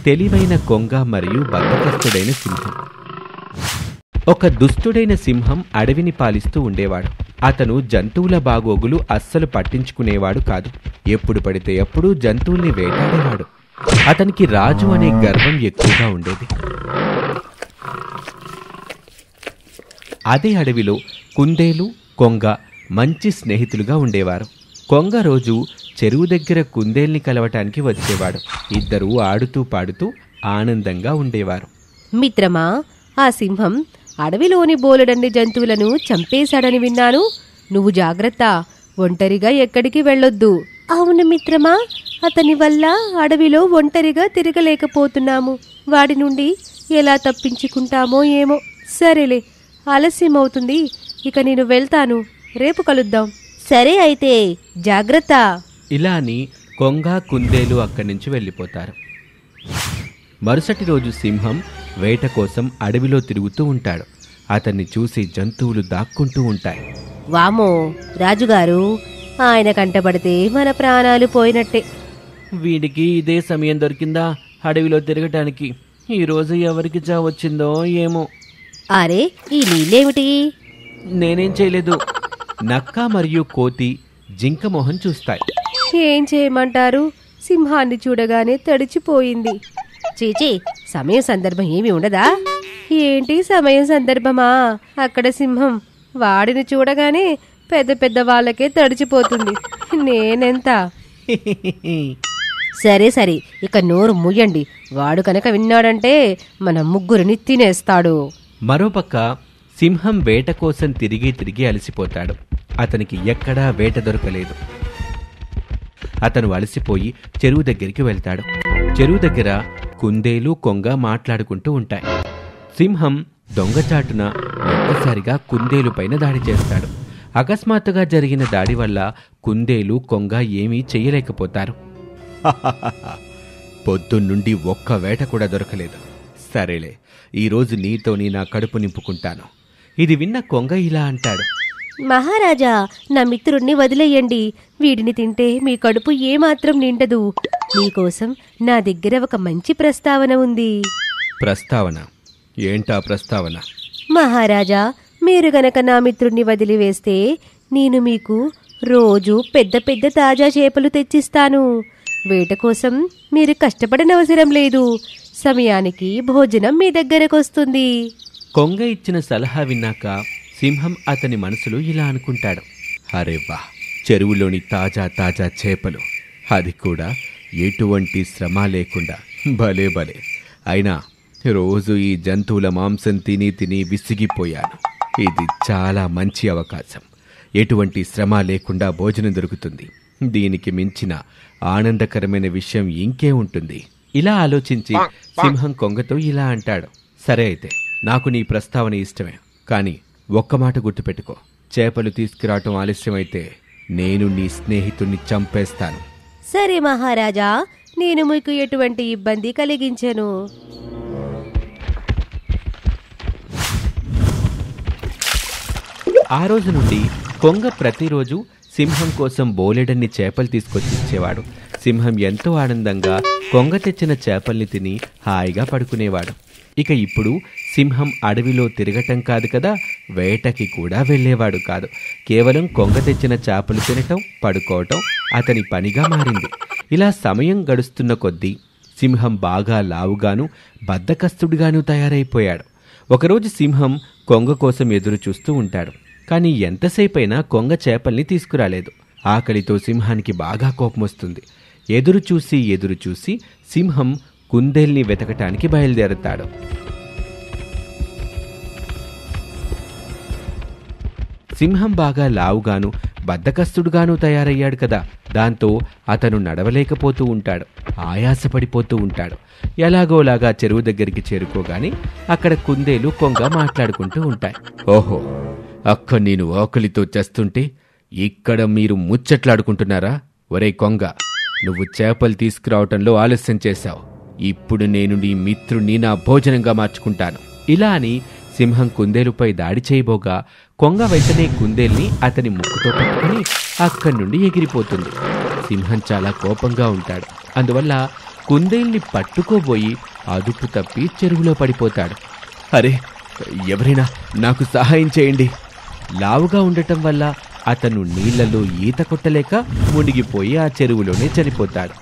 తెలివైన కొంగ మరియు బద్ధకస్తుడైన సింహం. ఒక దుష్టుడైన సింహం అడవిని పాలిస్తూ ఉండేవాడు. అతను జంతువుల బాగోగులు అస్సలు పట్టించుకునేవాడు కాదు. ఎప్పుడు పడితే అప్పుడు జంతువుల్ని వేటాడేవాడు. అతనికి రాజు అనే గర్వం ఎక్కువగా ఉండేది. అదే అడవిలో కుందేలు, కొంగ మంచి స్నేహితులుగా ఉండేవారు. కొంగ రోజు చెరువు దగ్గర కుందేల్ని కలవటానికి వచ్చేవాడు. ఇద్దరూ ఆడుతూ పాడుతూ ఆనందంగా ఉండేవారు. మిత్రమా, ఆ సింహం అడవిలోని బోలెడన్ని జంతువులను చంపేశాడని విన్నాను. నువ్వు జాగ్రత్త, ఒంటరిగా ఎక్కడికి వెళ్ళొద్దు. అవును మిత్రమా, అతని వల్ల అడవిలో ఒంటరిగా తిరగలేకపోతున్నాము. వాడి నుండి ఎలా తప్పించుకుంటామో ఏమో. సరేలే, ఆలస్యమవుతుంది. ఇక నేను వెళ్తాను. రేపు కలుద్దాం. సరే అయితే, జాగ్రత్త. ఇలా అని కొంగ, కుందేలు అక్కడి నుంచి వెళ్ళిపోతారు. మరుసటి రోజు సింహం వేట కోసం అడవిలో తిరుగుతూ ఉంటాడు. అతన్ని చూసి జంతువులు దాక్కుంటూ ఉంటాయి. వామో రాజుగారు, ఆయన కంటపడితే మన ప్రాణాలు పోయినట్టే. వీడికి ఇదే సమయం దొరికిందా అడవిలో తిరగటానికి? ఈరోజు ఎవరికి చావొచ్చిందో ఏమో. అరే, ఈ నీళ్ళేమిటి? నేనేం చేయలేదు. నక్క మరియు కోతి జింక మొహం చూస్తాయి. ఏం చేయమంటారు? సింహాన్ని చూడగానే తడిచిపోయింది. చీచీ, సమయం సందర్భం ఏమి ఉండదా? ఏంటి సమయం సందర్భమా? అక్కడ సింహం వాడిని చూడగానే పెద్ద పెద్ద వాళ్ళకే తడిచిపోతుంది. నేనెంత? సరే సరే, ఇక నోరు ముయ్యండి. వాడు కనుక విన్నాడంటే మన ముగ్గురిని తినేస్తాడు. మరోపక్క సింహం వేట కోసం తిరిగి తిరిగి అలసిపోతాడు. అతనికి ఎక్కడా వేట దొరకలేదు. అతను అలసిపోయి చెరువు దగ్గరికి వెళ్తాడు. చెరువు దగ్గర కుందేలు, కొంగ మాట్లాడుకుంటూ ఉంటాయి. సింహం దొంగచాటున ఒక్కసారిగా కుందేలు పైన దాడి చేస్తాడు. అకస్మాత్తుగా జరిగిన దాడి వల్ల కుందేలు, కొంగ ఏమీ చెయ్యలేకపోతారు. పొద్దున్నుండి ఒక్క వేట కూడా దొరకలేదు. సరేలే, ఈరోజు నీతోని నా కడుపు నింపుకుంటాను. ఇది విన్న కొంగ ఇలా అంటాడు. మహారాజా, నా మిత్రుణ్ణి వదిలేయండి. వీడిని తింటే మీ కడుపు ఏమాత్రం నిండదు. మీకోసం నా దగ్గర ఒక మంచి ప్రస్తావన ఉంది. ప్రస్తావన? ఏంటా ప్రస్తావన? మహారాజా, మీరు గనక నా మిత్రుణ్ణి వదిలివేస్తే నేను మీకు రోజు పెద్ద పెద్ద తాజా చేపలు తెచ్చిస్తాను. వేట కోసం మీరు కష్టపడనవసరం లేదు. సమయానికి భోజనం మీ దగ్గరకొస్తుంది. కొంగ ఇచ్చిన సలహా విన్నాక సింహం అతని మనసులో ఇలా అనుకుంటాడు. అరే వా, చెరువులోని తాజా తాజా చేపలు, అది కూడా ఎటువంటి శ్రమ లేకుండా. భలే భలే. అయినా రోజు ఈ జంతువుల మాంసం తిని తిని విసిగిపోయాను. ఇది చాలా మంచి అవకాశం. ఎటువంటి శ్రమ లేకుండా భోజనం దొరుకుతుంది. దీనికి మించిన ఆనందకరమైన విషయం ఇంకే ఉంటుంది. ఇలా ఆలోచించి సింహం కొంగతో ఇలా అంటాడు. సరే అయితే, నాకు నీ ప్రస్తావన ఇష్టమే. కానీ ఒక్క మాట గుర్తుపెట్టుకో, చేపలు తీసుకురావటం ఆలస్యమైతే నేను నీ స్నేహితుణ్ణి చంపేస్తాను. సరే మహారాజా, నేను మీకు ఎటువంటి ఇబ్బంది కలిగించను. ఆ రోజు నుండి కొంగ ప్రతిరోజు సింహం కోసం బోలెడన్ని చేపలు తీసుకొచ్చి ఇచ్చేవాడు. సింహం ఎంతో ఆనందంగా కొంగ తెచ్చిన చేపల్ని తిని హాయిగా పడుకునేవాడు. ఇక ఇప్పుడు సింహం అడవిలో తిరగటం కాదు కదా, వేటకి కూడా వెళ్ళేవాడు కాదు. కేవలం కొంగ తెచ్చిన చేపలు తినటం, పడుకోవటం అతని పనిగా మారింది. ఇలా సమయం గడుస్తున్న కొద్దీ సింహం బాగా లావుగాను, బద్ధకస్తుడిగాను తయారైపోయాడు. ఒకరోజు సింహం కొంగ కోసం ఎదురు చూస్తూ ఉంటాడు. కానీ ఎంతసేపైనా కొంగ చేపల్ని తీసుకురాలేదు. ఆకలితో సింహానికి బాగా కోపం వస్తుంది. ఎదురు చూసి సింహం కుందేల్ని వెతకటానికి బయలుదేరతాడు. సింహం బాగా లావుగాను, బద్ధకస్తుడుగాను తయారయ్యాడు కదా. దాంతో అతను నడవలేకపోతూ ఉంటాడు, ఆయాసపడిపోతూ ఉంటాడు. ఎలాగోలాగా చెరువు దగ్గరికి చేరుకోగాని అక్కడ కుందేలు, కొంగ మాట్లాడుకుంటూ ఉంటాయి. ఓహో, అక్క నేను ఆకలితో చేస్తుంటే ఇక్కడ మీరు ముచ్చట్లాడుకుంటున్నారా? ఒరే కొంగ, నువ్వు చేపలు తీసుకురావటంలో ఆలస్యం చేశావు. ఇప్పుడు నేను నీ మిత్రుణ్ణి నా భోజనంగా మార్చుకుంటాను. ఇలా అని సింహం కుందేలుపై దాడి చేయబోగా కొంగ వెంటనే కుందేల్ని అతని ముక్కుతో పట్టుకుని అక్కడి నుండి ఎగిరిపోతుంది. సింహం చాలా కోపంగా ఉంటాడు. అందువల్ల కుందేల్ని పట్టుకోబోయి అదుపు తప్పి చెరువులో పడిపోతాడు. అరే, ఎవరైనా నాకు సహాయం చేయండి. లావుగా ఉండటం వల్ల అతను నీళ్లలో ఈత కొట్టలేక మునిగిపోయి ఆ చెరువులోనే చనిపోతాడు.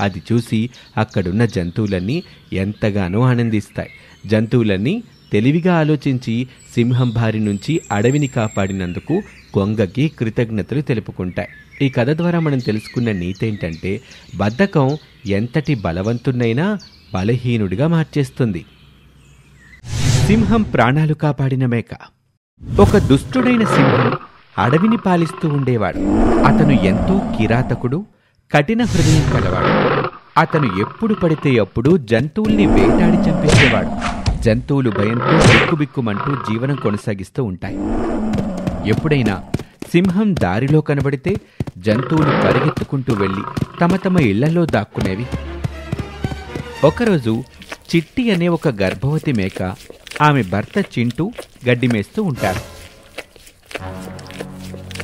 అది చూసి అక్కడున్న జంతువులన్నీ ఎంతగానో ఆనందిస్తాయి. జంతువులన్నీ తెలివిగా ఆలోచించి సింహం బారి నుంచి అడవిని కాపాడినందుకు కొంగకి కృతజ్ఞతలు తెలుపుకుంటాయి. ఈ కథ ద్వారా మనం తెలుసుకున్న నీతేంటంటే, బద్ధకం ఎంతటి బలవంతున్నైనా బలహీనుడిగా మార్చేస్తుంది. సింహం ప్రాణాలు కాపాడిన మేక. ఒక దుష్టుడైన సింహం అడవిని పాలిస్తూ ఉండేవాడు. అతను ఎంతో కిరాతకుడు, కఠిన హృదయం కలవాడు. అతను ఎప్పుడు పడితే అప్పుడు జంతువుల్ని వేటాడి చంపేసేవాడు. జంతువులు భయంతో బిక్కుబిక్కుమంటూ జీవనం కొనసాగిస్తూ ఉంటాయి. ఎప్పుడైనా సింహం దారిలో కనబడితే జంతువులు పరిగెత్తుకుంటూ వెళ్లి తమ తమ ఇళ్లలో దాక్కునేవి. ఒకరోజు చిట్టి అనే ఒక గర్భవతి మేక ఆమె భర్త చింటూ గడ్డి మేస్తూ ఉంటారు.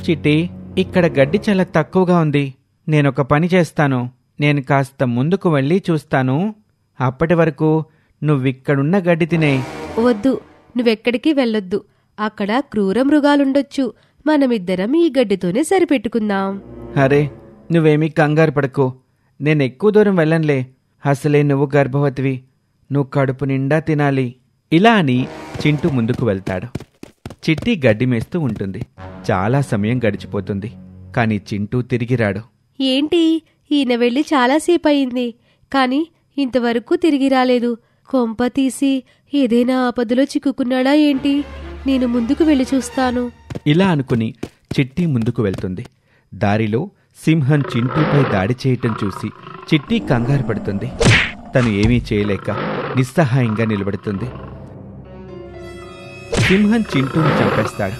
చిట్టి, ఇక్కడ గడ్డి చాలా తక్కువగా ఉంది. నేనొక పని చేస్తాను. నేను కాస్త ముందుకు వెళ్ళి చూస్తాను. అప్పటి వరకు నువ్విక్కడున్న గడ్డి తినే. వద్దు, నువ్వెక్కడికి వెళ్ళొద్దు. అక్కడ క్రూర మృగాలుండొచ్చు. మనమిద్దరం ఈ గడ్డితోనే సరిపెట్టుకుందాం. అరే, నువ్వేమీ కంగారు పడకు. నేనెక్కువ దూరం వెళ్ళనులే. అసలే నువ్వు గర్భవతివి. నువ్వు కడుపు నిండా తినాలి. ఇలా అని చింటూ ముందుకు వెళ్తాడు. చిట్టి గడ్డి మేస్తూ ఉంటుంది. చాలా సమయం గడిచిపోతుంది. కాని చింటూ తిరిగి రాడు. ఏంటి, ఈయన వెళ్ళి చాలాసేపు అయింది, కాని ఇంతవరకు తిరిగి రాలేదు. కొంప తీసి ఏదైనా ఆపదలో చిక్కుకున్నాడా ఏంటి? నేను ముందుకు వెళ్ళి చూస్తాను. ఇలా అనుకుని చిట్టి ముందుకు వెళ్తుంది. దారిలో సింహం చింటూపై దాడి చేయటం చూసి చిట్టి కంగారు పడుతుంది. తను ఏమీ చేయలేక నిస్సహాయంగా నిలబడుతుంది. సింహం చింటూని చంపేస్తాడు.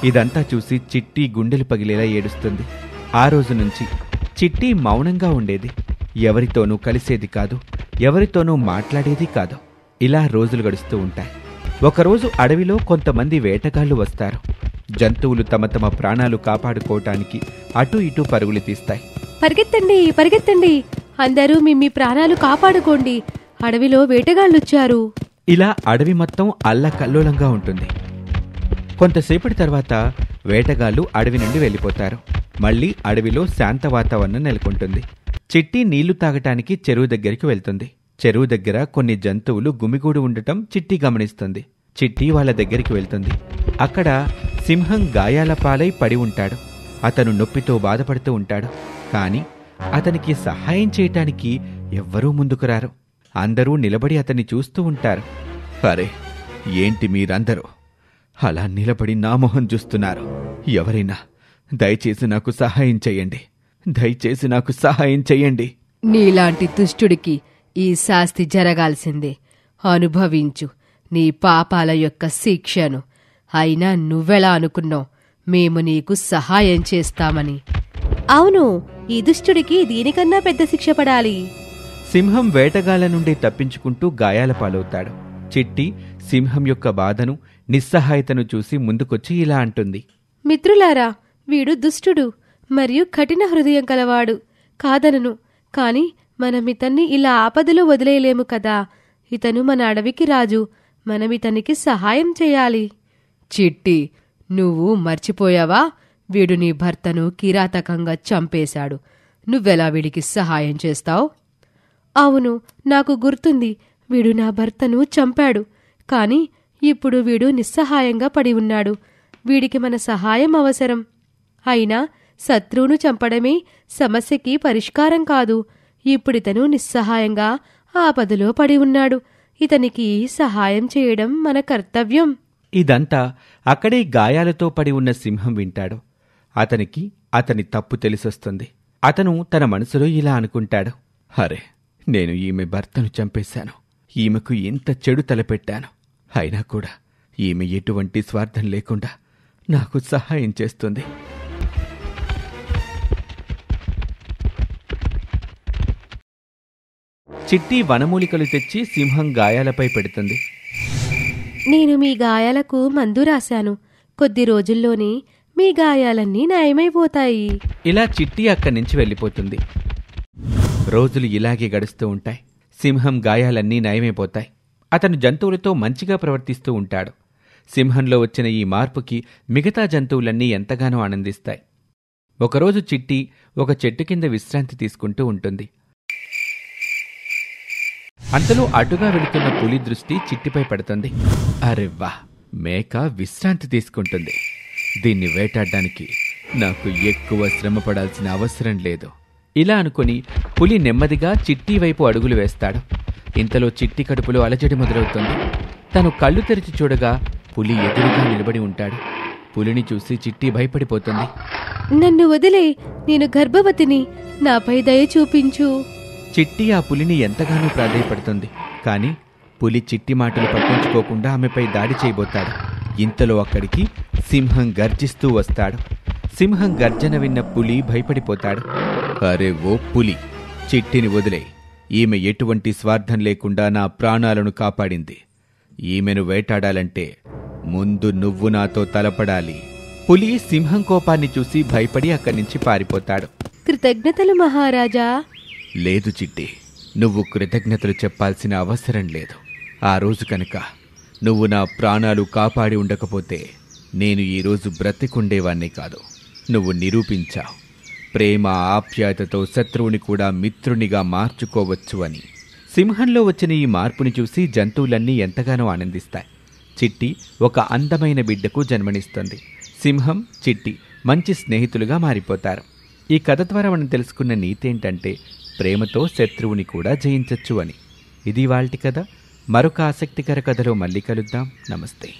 ఇదంతా చూసి చిట్టి గుండెలు పగిలేలా ఏడుస్తుంది. ఆ రోజు నుంచి చిట్టి మౌనంగా ఉండేది. ఎవరితోనూ కలిసేది కాదు, ఎవరితోనూ మాట్లాడేది కాదు. ఇలా రోజులు గడుస్తూ ఉంటాయి. ఒకరోజు అడవిలో కొంతమంది వేటగాళ్లు వస్తారు. జంతువులు తమ తమ ప్రాణాలు కాపాడుకోవటానికి అటూ ఇటూ పరుగులు తీస్తాయి. పరిగెత్తండి, పరిగెత్తండి, అందరూ మీ ప్రాణాలు కాపాడుకోండి. అడవిలో వేటగాళ్ళొచ్చారు. ఇలా అడవి మొత్తం అల్లకల్లోలంగా ఉంటుంది. కొంతసేపటి తర్వాత వేటగాళ్లు అడవి నుండి వెళ్ళిపోతారు. మళ్లీ అడవిలో శాంత వాతావరణం నెలకొంటుంది. చిట్టి నీళ్లు తాగటానికి చెరువు దగ్గరికి వెళ్తుంది. చెరువు దగ్గర కొన్ని జంతువులు గుమిగూడు ఉండటం చిట్టి గమనిస్తుంది. చిట్టి వాళ్ళ దగ్గరికి వెళ్తుంది. అక్కడ సింహం గాయాల పాలై పడి ఉంటాడు. అతను నొప్పితో బాధపడుతూ ఉంటాడు. కాని అతనికి సహాయం చేయటానికి ఎవ్వరూ ముందుకు రారు. అందరూ నిలబడి అతన్ని చూస్తూ ఉంటారు. అరే, ఏంటి మీరందరూ అలా నిలబడి నా మొహం చూస్తున్నారు? ఎవరైనా దయచేసి నాకు సహాయం చెయ్యండి. దయచేసి నాకు సహాయం చెయ్యండి. నీలాంటి దుష్టుడికి ఈ శాస్తి జరగాల్సిందే. అనుభవించు నీ పాపాల యొక్క శిక్షను. అయినా నువ్వెలా అనుకున్నావు మేము నీకు సహాయం చేస్తామని? అవును, ఈ దుష్టుడికి దీనికన్నా పెద్ద శిక్ష పడాలి. సింహం వేటగాళ్ల నుండి తప్పించుకుంటూ గాయాల పాలవుతాడు. చిట్టి సింహం యొక్క బాధను, నిస్సహాయతను చూసి ముందుకొచ్చి ఇలా అంటుంది. మిత్రులారా, వీడు దుష్టుడు మరియు కఠిన హృదయం కలవాడు. కాదనను, కాని మనమితన్ని ఇలా ఆపదలో వదిలేయలేము కదా. ఇతను మన అడవికి రాజు. మనమితనికి సహాయం చేయాలి. చిట్టి, నువ్వు మర్చిపోయావా? వీడు నీ భర్తను కిరాతకంగా చంపేశాడు. నువ్వెలా వీడికి సహాయం చేస్తావు? అవును, నాకు గుర్తుంది. వీడు నా భర్తను చంపాడు. కాని ఇప్పుడు వీడు నిస్సహాయంగా పడి ఉన్నాడు. వీడికి మన సహాయం అవసరం. అయినా శత్రువును చంపడమే సమస్యకి పరిష్కారం కాదు. ఇప్పుడితను నిస్సహాయంగా ఆపదలో పడి ఉన్నాడు. ఇతనికి సహాయం చేయడం మన కర్తవ్యం. ఇదంతా అక్కడే గాయాలతో పడి ఉన్న సింహం వింటాడు. అతనికి అతని తప్పు తెలిసొస్తుంది. అతను తన మనసులో ఇలా అనుకుంటాడు. అరే, నేను ఈమె భర్తను చంపేశాను. ఈమెకు ఇంత చెడు తలపెట్టాను. అయినా కూడా ఈమె ఎటువంటి స్వార్థం లేకుండా నాకు సహాయం చేస్తుంది. చిట్టి వనమూలికలు తెచ్చి సింహం గాయాలపై పెడుతుంది. నేను మీ గాయాలకు మందు రాశాను. కొద్ది రోజుల్లోనే మీ గాయాలన్నీ నయమైపోతాయి. ఇలా చిట్టి అక్కడి నుంచి వెళ్ళిపోతుంది. రోజులు ఇలాగే గడుస్తూ ఉంటాయి. సింహం గాయాలన్నీ నయమైపోతాయి. అతను జంతువులతో మంచిగా ప్రవర్తిస్తూ ఉంటాడు. సింహంలో వచ్చిన ఈ మార్పుకి మిగతా జంతువులన్నీ ఎంతగానో ఆనందిస్తాయి. ఒకరోజు చిట్టి ఒక చెట్టు కింద విశ్రాంతి తీసుకుంటూ ఉంటుంది. అంతలో అటుగా వెళుతున్న పులి దృష్టి చిట్టిపై పడుతుంది. అరెవ్వా, మేక విశ్రాంతి తీసుకుంటుంది. దీన్ని వేటాడడానికి నాకు ఎక్కువ శ్రమ పడాల్సిన అవసరం లేదు. ఇలా అనుకుని పులి నెమ్మదిగా చిట్టి వైపు అడుగులు వేస్తాడు. ఇంతలో చిట్టి కడుపులో అలజడి మొదలవుతుంది. తను కళ్ళు తెరిచి చూడగా పులి ఎదురుగా నిలబడి ఉంటాడు. పులిని చూసి చిట్టి భయపడిపోతుంది. నన్ను వదిలే, నేను గర్భవతిని, నాపై దయ చూపించు. చిట్టి ఆ పులిని ఎంతగానో ప్రాధేయపడుతుంది. కాని పులి చిట్టి మాటలు పట్టించుకోకుండా ఆమెపై దాడి చేయబోతాడు. ఇంతలో అక్కడికి సింహం గర్జిస్తూ వస్తాడు. సింహం గర్జన విన్న పులి భయపడిపోతాడు. అరే ఓ పులి, చిట్టిని వదిలే. ఈమె ఎటువంటి స్వార్థం లేకుండా నా ప్రాణాలను కాపాడింది. ఈమెను వేటాడాలంటే ముందు నువ్వు నాతో తలపడాలి. పులి సింహం కోపాన్ని చూసి భయపడి అక్కడి నుంచి పారిపోతాడు. కృతజ్ఞతలు మహారాజా. లేదు చిట్టి, నువ్వు కృతజ్ఞతలు చెప్పాల్సిన అవసరం లేదు. ఆ రోజు కనుక నువ్వు నా ప్రాణాలు కాపాడి ఉండకపోతే నేను ఈరోజు బ్రతికుండేవాణ్ణి కాదు. నువ్వు నిరూపించావు, ప్రేమ ఆప్యాయతతో శత్రువుని కూడా మిత్రునిగా మార్చుకోవచ్చు అని. సింహంలో వచ్చిన ఈ మార్పుని చూసి జంతువులన్నీ ఎంతగానో ఆనందిస్తాయి. చిట్టి ఒక అందమైన బిడ్డకు జన్మనిస్తుంది. సింహం, చిట్టి మంచి స్నేహితులుగా మారిపోతారు. ఈ కథ ద్వారా మనం తెలుసుకున్న నీతి ఏంటంటే, ప్రేమతో శత్రువుని కూడా జయించచ్చు అని. ఇది ఇవాల్టి కథ. మరొక ఆసక్తికర కథలో మళ్ళీ కలుద్దాం. నమస్తే.